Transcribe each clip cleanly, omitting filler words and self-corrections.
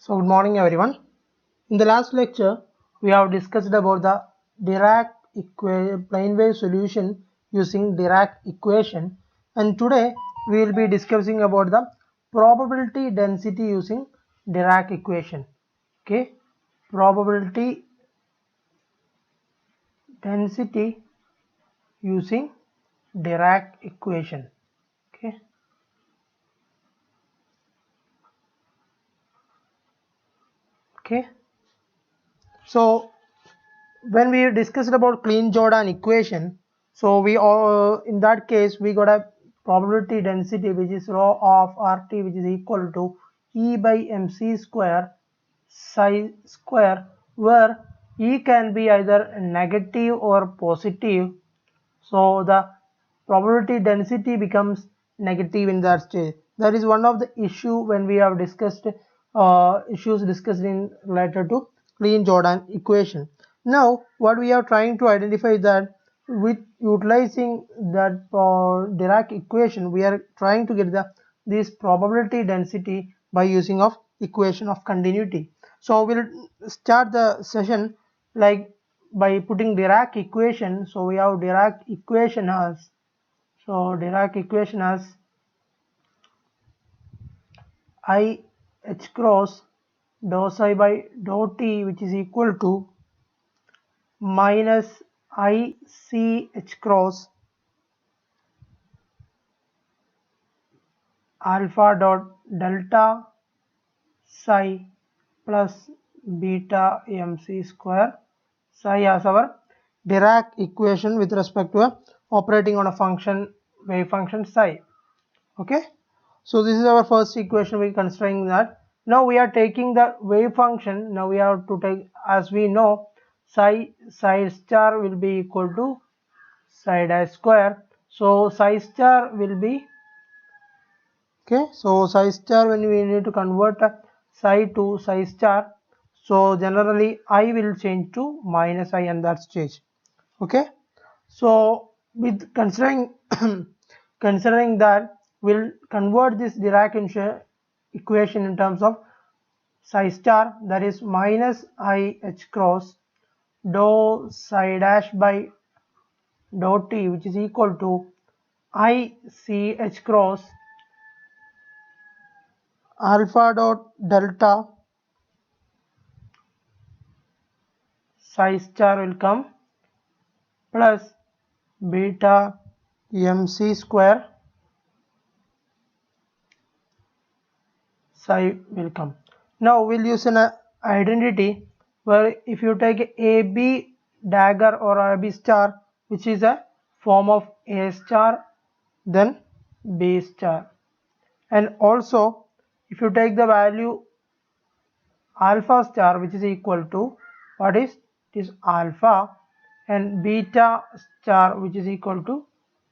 So good morning everyone. In the last lecture we have discussed about the Dirac plane wave solution using Dirac equation, and today we will be discussing about the probability density using Dirac equation. Okay, probability density using Dirac equation. Okay. So when we discussed about Klein Jordan equation, so we all in that case we got a probability density which is rho of RT, which is equal to E by mc square psi square, where E can be either negative or positive. So the probability density becomes negative in that stage. That is one of the issue when we have discussed issues discussed in related to Klein Jordan equation. Now what we are trying to identify is that with utilizing that Dirac equation, we are trying to get this probability density by using of equation of continuity. So we'll start the session like by putting Dirac equation. So we have Dirac equation as I h cross dou psi by dou t, which is equal to minus I c h cross alpha dot delta psi plus beta mc square psi as our Dirac equation with respect to operating on a function, wave function psi. Okay, so this is our first equation. We are considering that. Now we are taking the wave function. Now we have to take, as we know, psi star will be equal to psi dash square. So psi star will be, okay, so psi star, when we need to convert psi to psi star, so generally I will change to minus I in that stage. Okay, so with considering considering that, we'll convert this Dirac equation in terms of psi star, that is minus I h cross dou psi dash by dou t, which is equal to I c h cross alpha dot delta psi star will come plus beta mc square psi will come. Now we'll use an identity where if you take AB dagger or AB star, which is a form of A star, then B star, and also if you take the value alpha star, which is equal to what is, it is alpha, and beta star, which is equal to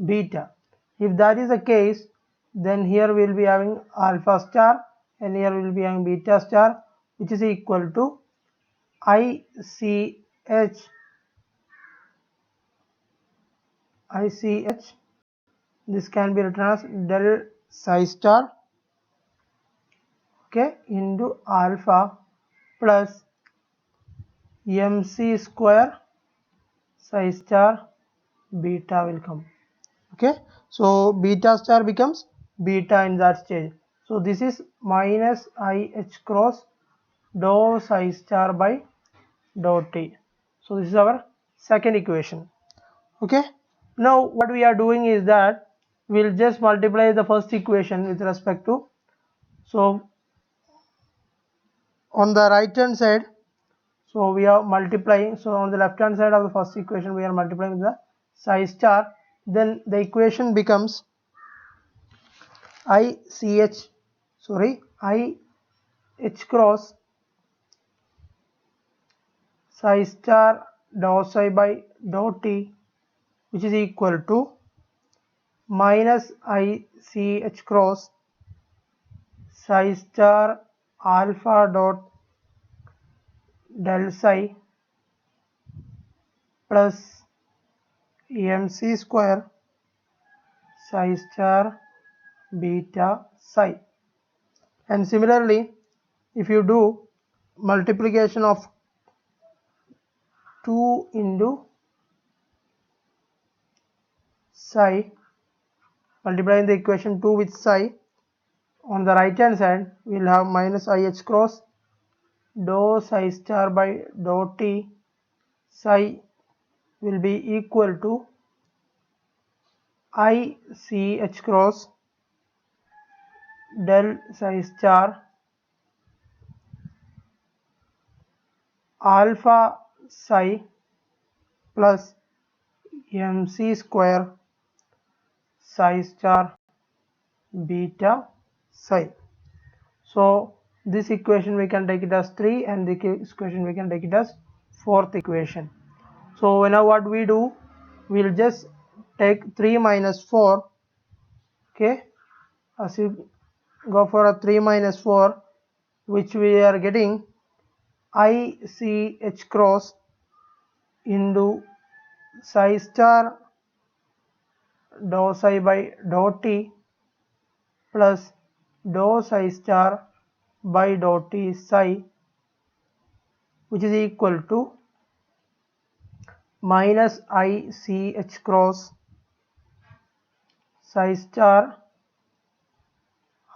beta. If that is the case, then here we will be having alpha star and here we will be having beta star, which is equal to ICH. This can be written as del psi star, okay, into alpha plus mc square psi star beta will come. Okay, so beta star becomes beta in that stage. So this is minus I h cross dou psi star by dou t. So this is our second equation. Okay, now what we are doing is that we'll just multiply the first equation with respect to, so on the right hand side, so we are multiplying, so on the left hand side of the first equation we are multiplying the psi star, then the equation becomes I h cross psi star dou psi by dou t, which is equal to minus I c h cross psi star alpha dot del psi plus mc square psi star beta psi. And similarly if you do multiplication of 2 into psi, multiplying the equation 2 with psi, on the right hand side we will have minus IH cross dou psi star by dou t psi will be equal to ICH cross del psi star alpha psi plus mc square psi star beta psi. So this equation we can take it as 3 and this equation we can take it as 4th equation. So now what we do, we will just take 3 minus 4, okay, as you go for a 3 minus 4, which we are getting ICH cross into psi star dou psi by dou t plus dou psi star by dou t psi, which is equal to minus ICH cross psi star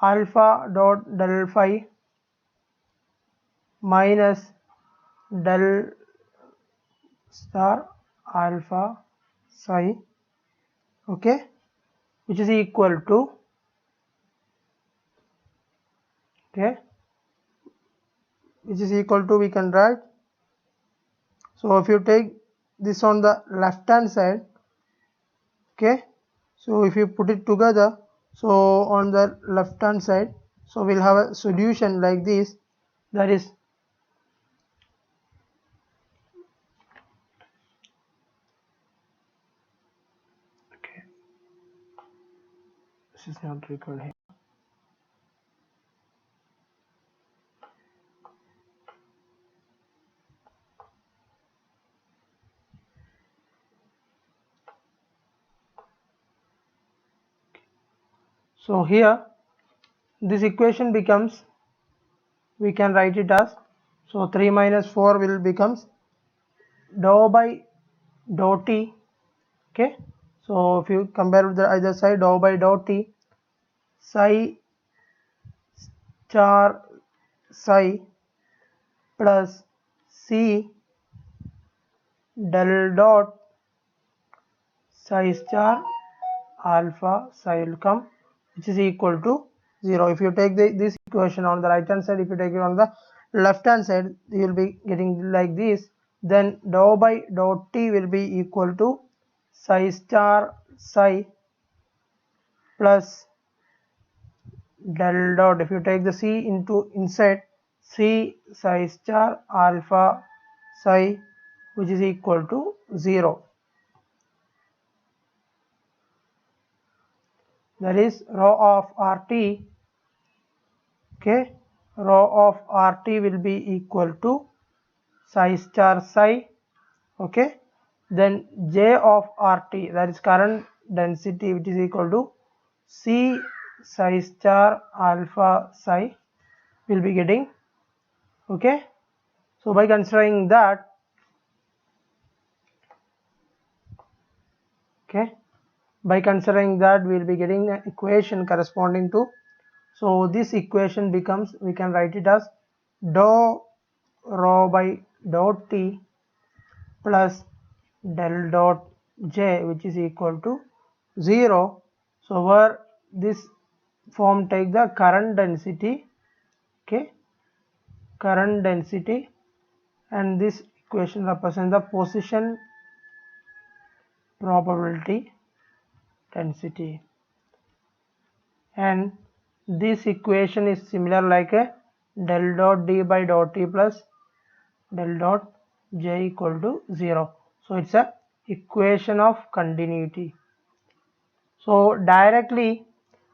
alpha dot del phi minus del star alpha psi, okay, which is equal to, okay, which is equal to, we can write, so if you take this on the left hand side, okay, so if you put it together, so on the left hand side, so we'll have a solution like this, that is okay, this is not recorded here. So here this equation becomes, we can write it as, so 3 minus 4 will becomes dou by dou t, okay, so if you compare with the either side, dou by dou t psi star psi plus c del dot psi star alpha psi will come, which is equal to 0. If you take this equation on the right hand side, if you take it on the left hand side, you will be getting like this, then dou by dou t will be equal to psi star psi plus del dot, if you take the c into inside, c psi star alpha psi, which is equal to 0. That is rho of RT, okay, rho of RT will be equal to psi star psi, okay, then J of RT, that is current density, which is equal to C psi star alpha psi will be getting, okay. So by considering that, okay, by considering that we will be getting an equation corresponding to, so this equation becomes, we can write it as dou rho by dou t plus del dot j, which is equal to 0. So where this form take the current density, okay, current density, and this equation represents the position probability density, and this equation is similar like a del dot d by dot t plus del dot j equal to 0. So it's a equation of continuity. So directly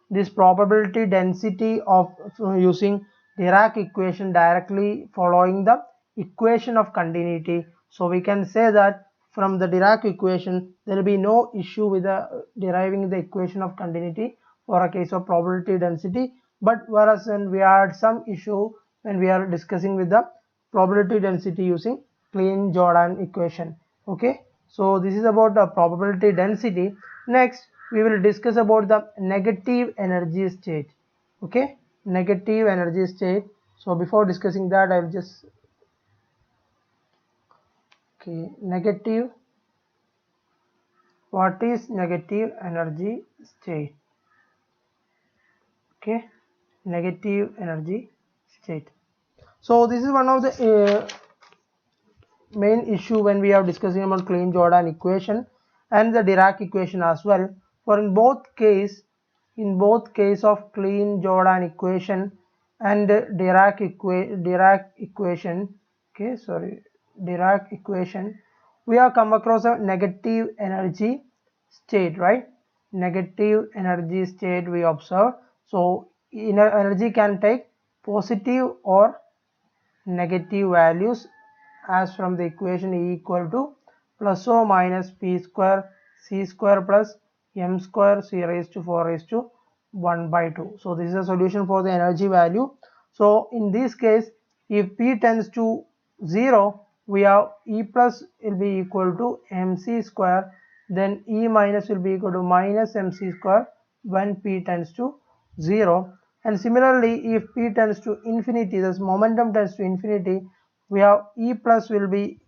this probability density of, so using Dirac equation, directly following the equation of continuity, so we can say that from the Dirac equation there will be no issue with the deriving the equation of continuity for a case of probability density, but whereas when we had some issue when we are discussing with the probability density using Klein-Jordan equation. Okay, so this is about the probability density. Next we will discuss about the negative energy state. Okay, negative energy state. So before discussing that, I will just negative. What is negative energy state? Okay, negative energy state. So this is one of the main issue when we are discussing about Klein-Jordan equation and the Dirac equation as well. For in both case of Klein-Jordan equation and Dirac equation, Dirac equation, we have come across a negative energy state, right? Negative energy state we observe. So energy can take positive or negative values as from the equation E equal to plus or minus p square c square plus m square c raised to 4 raised to 1 by 2. So this is a solution for the energy value. So in this case, if p tends to 0, we have E plus will be equal to mc square, then E minus will be equal to minus mc square when p tends to 0. And similarly, if p tends to infinity, this momentum tends to infinity, we have E plus will be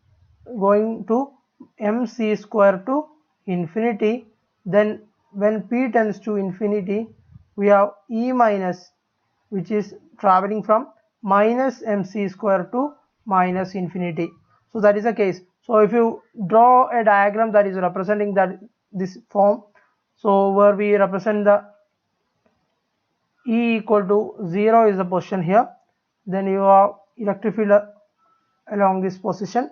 going to mc square to infinity. Then when p tends to infinity, we have E minus, which is traveling from minus mc square to minus infinity. So that is the case. So if you draw a diagram that is representing that this form, so where we represent the E equal to 0 is the position here, then you have electric field along this position,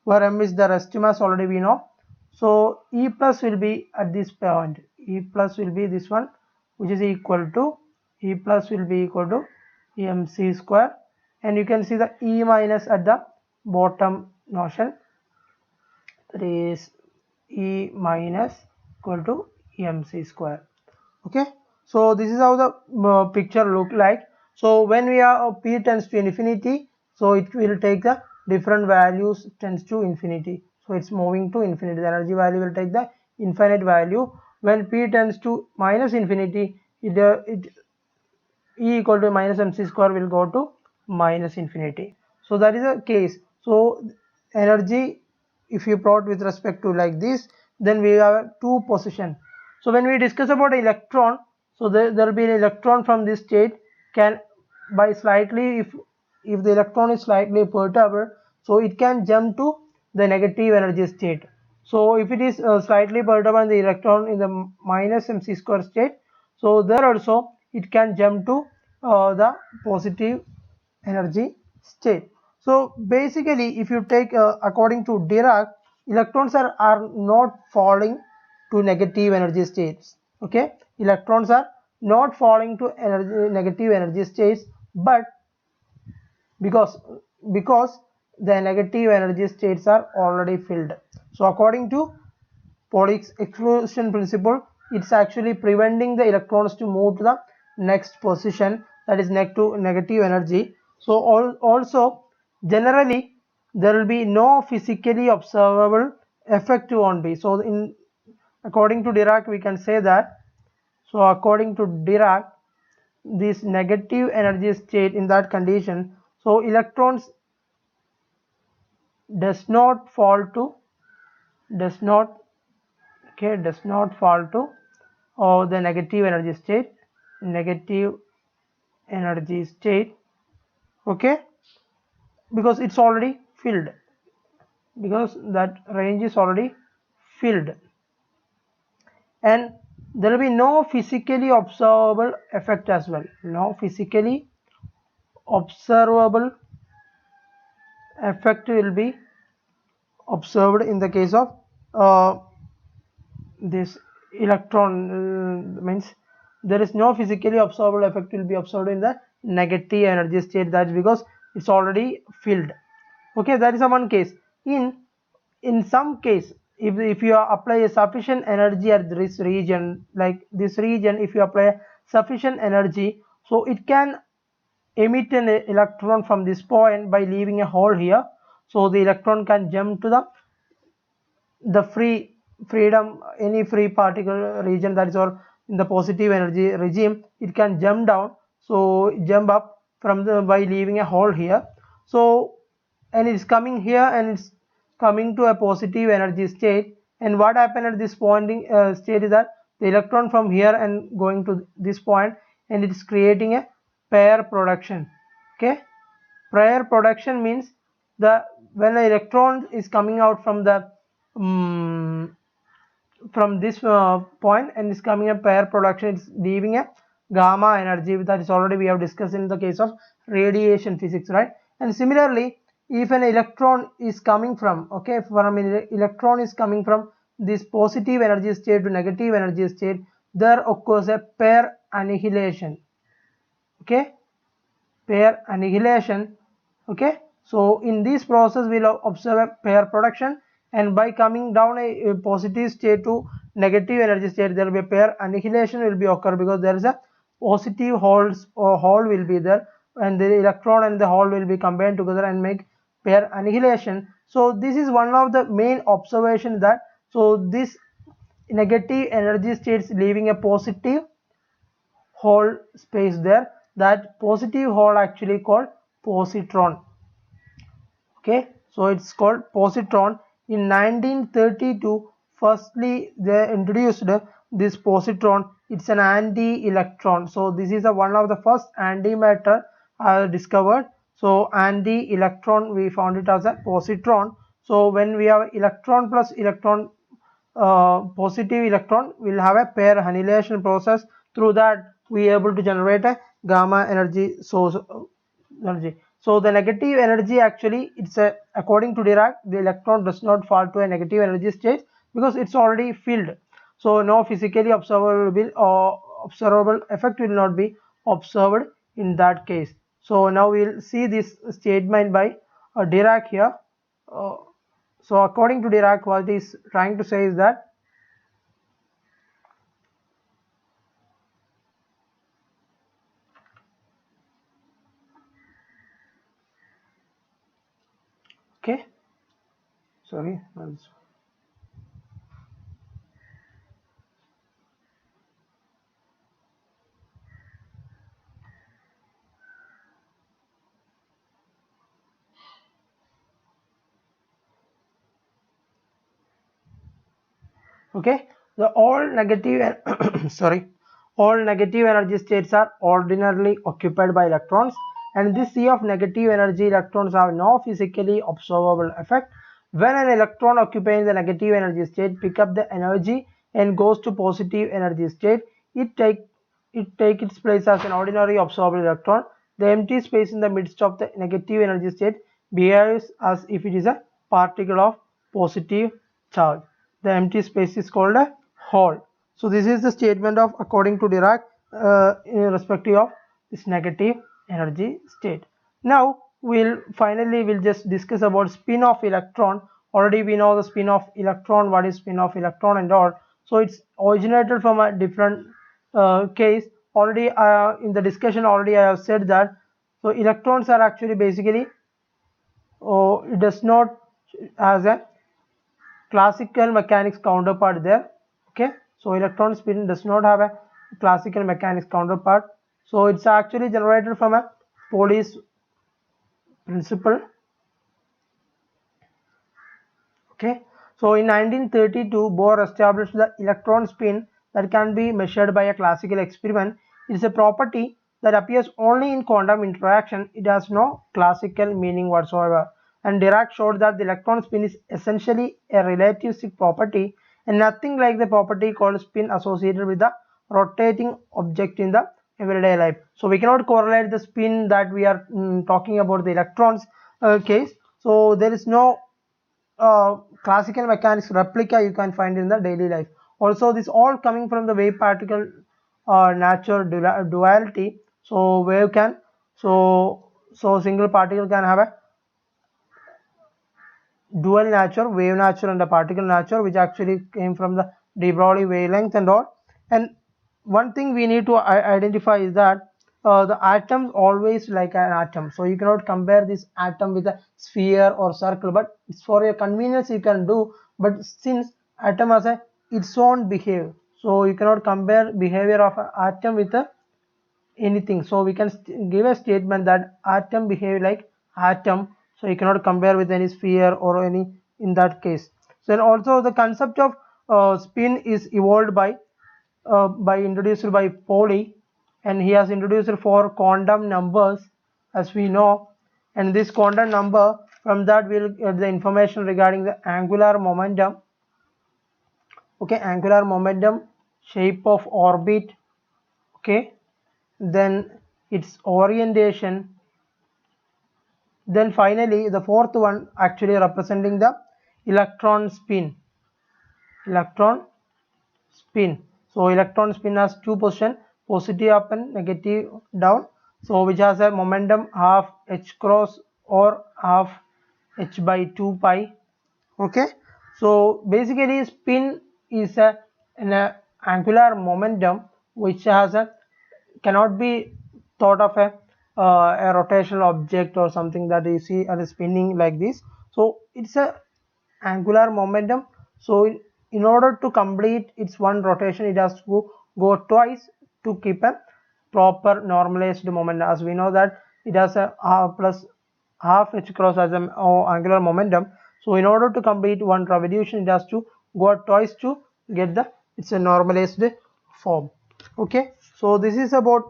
where m is the resting mass, already we know. So E plus will be at this point, E plus will be this one, which is equal to E plus will be equal to mc square, and you can see the E minus at the bottom notion, that is E minus equal to mc square. Okay, so this is how the picture look like. So when we are p tends to infinity, so it will take the different values tends to infinity, so it's moving to infinity, the energy value will take the infinite value. When p tends to minus infinity, it E equal to minus mc square will go to minus infinity. So that is the case. So energy, if you plot with respect to like this, then we have two position. So when we discuss about electron, so there will be an electron from this state can by slightly, if the electron is slightly perturbed, so it can jump to the negative energy state. So if it is slightly perturbed and the electron in the minus mc square state, so there also it can jump to the positive energy state. So basically, if you take according to Dirac, electrons are not falling to negative energy states. Okay, electrons are not falling to negative energy states, but because the negative energy states are already filled. So according to Pauli's exclusion principle, it's actually preventing the electrons to move to the next position, that is next to negative energy. So also generally there will be no physically observable effect on B. So in according to Dirac we can say that, so according to Dirac, this negative energy state in that condition, so electrons does not fall to the negative energy state, okay, because it's already filled, because that range is already filled, and there will be no physically observable effect as well. No physically observable effect will be observed in the case of this electron, means there is no physically observable effect will be observed in the negative energy state. That's because it's already filled. Okay, that is a one case. In some case, if you apply a sufficient energy at this region, like this region, if you apply sufficient energy, so it can emit an electron from this point by leaving a hole here, so the electron can jump to the freedom, any free particle region, that is, or in the positive energy regime, it can jump down, so jump up from the by leaving a hole here. So and it's coming here and it's coming to a positive energy state, and what happened at this pointing state is that the electron from here and going to this point, and it's creating a pair production. Okay, pair production means the when the electron is coming out um, from this point and is coming a pair production, it's leaving a gamma energy, that is already we have discussed in the case of radiation physics, right? And similarly, if an electron is coming from, okay, from an electron is coming from this positive energy state to negative energy state, there occurs a pair annihilation. Okay, pair annihilation. Okay, so in this process we will observe a pair production, and by coming down a positive state to negative energy state, there will be a pair annihilation will be occur, because there is a positive holes or hole will be there, and the electron and the hole will be combined together and make pair annihilation. So this is one of the main observations, that so this negative energy states leaving a positive hole space there, that positive hole actually called positron. Okay, so it's called positron. In 1932, firstly they introduced this positron. It's an anti-electron, so this is one of the first antimatter discovered. So anti-electron, we found it as a positron. So when we have electron plus electron, positive electron will have a pair annihilation process. Through that we are able to generate a gamma energy source energy. So the negative energy, actually it's a, according to Dirac, the electron does not fall to a negative energy state because it's already filled, so no physically observable effect will not be observed in that case. So now we'll see this statement by Dirac here. So according to Dirac, what he is trying to say is that okay, sorry, okay, the all negative sorry, all negative energy states are ordinarily occupied by electrons, and this sea of negative energy electrons have no physically observable effect. When an electron occupying the negative energy state pick up the energy and goes to positive energy state, it take its place as an ordinary observable electron. The empty space in the midst of the negative energy state behaves as if it is a particle of positive charge. The empty space is called a hole. So this is the statement of according to Dirac in respective of this negative energy state. Now we'll just discuss about spin of electron. Already we know the spin of electron, what is spin of electron and all. So it's originated from a different case. Already in the discussion already I have said that, so electrons are actually basically, it does not as a classical mechanics counterpart there. Okay, so electron spin does not have a classical mechanics counterpart, so it's actually generated from a Pauli's principle. Okay, so in 1932 Bohr established the electron spin that can be measured by a classical experiment. It is a property that appears only in quantum interaction. It has no classical meaning whatsoever, and Dirac showed that the electron spin is essentially a relativistic property and nothing like the property called spin associated with the rotating object in the everyday life. So we cannot correlate the spin that we are talking about the electrons case. So there is no classical mechanics replica you can find in the daily life. Also this all coming from the wave particle nature duality. So wave can, so single particle can have a dual nature, wave nature and a particle nature, which actually came from the de Broglie wavelength and all. And one thing we need to identify is that the atom always like an atom, so you cannot compare this atom with a sphere or circle, but it's for your convenience you can do. But since atom has a its own behavior, so you cannot compare behavior of an atom with a anything. So we can give a statement that atom behave like atom, so you cannot compare with any sphere or any in that case. So also the concept of spin is evolved by introduced by Pauli, and he has introduced 4 quantum numbers as we know, and this quantum number, from that we'll get the information regarding the angular momentum. Okay, angular momentum, shape of orbit, okay, then its orientation, then finally the fourth one actually representing the electron spin. Electron spin. So electron spin has two position, positive up and negative down, so which has a momentum half h cross or half h by 2 pi. Okay, so basically spin is an angular momentum which has a cannot be thought of a rotational object or something that you see as spinning like this. So it's a angular momentum, so in order to complete its one rotation it has to go twice to keep a proper normalized momentum, as we know that it has a plus half h cross as an angular momentum. So in order to complete one revolution it has to go twice to get the it's a normalized form. Okay, so this is about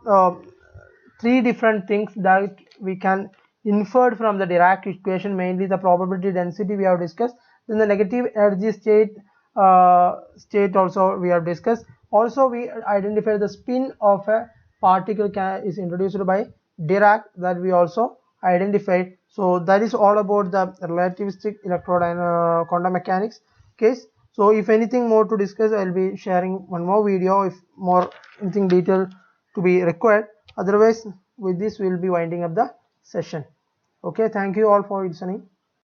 three different things that we can infer from the Dirac equation, mainly the probability density we have discussed, then the negative energy state also we have discussed. Also we identify the spin of a particle is introduced by Dirac, that we also identified. So that is all about the relativistic electrodynamic quantum mechanics case. So if anything more to discuss, I will be sharing one more video if more anything detailed to be required. Otherwise, with this we will be winding up the session. Okay, thank you all for listening.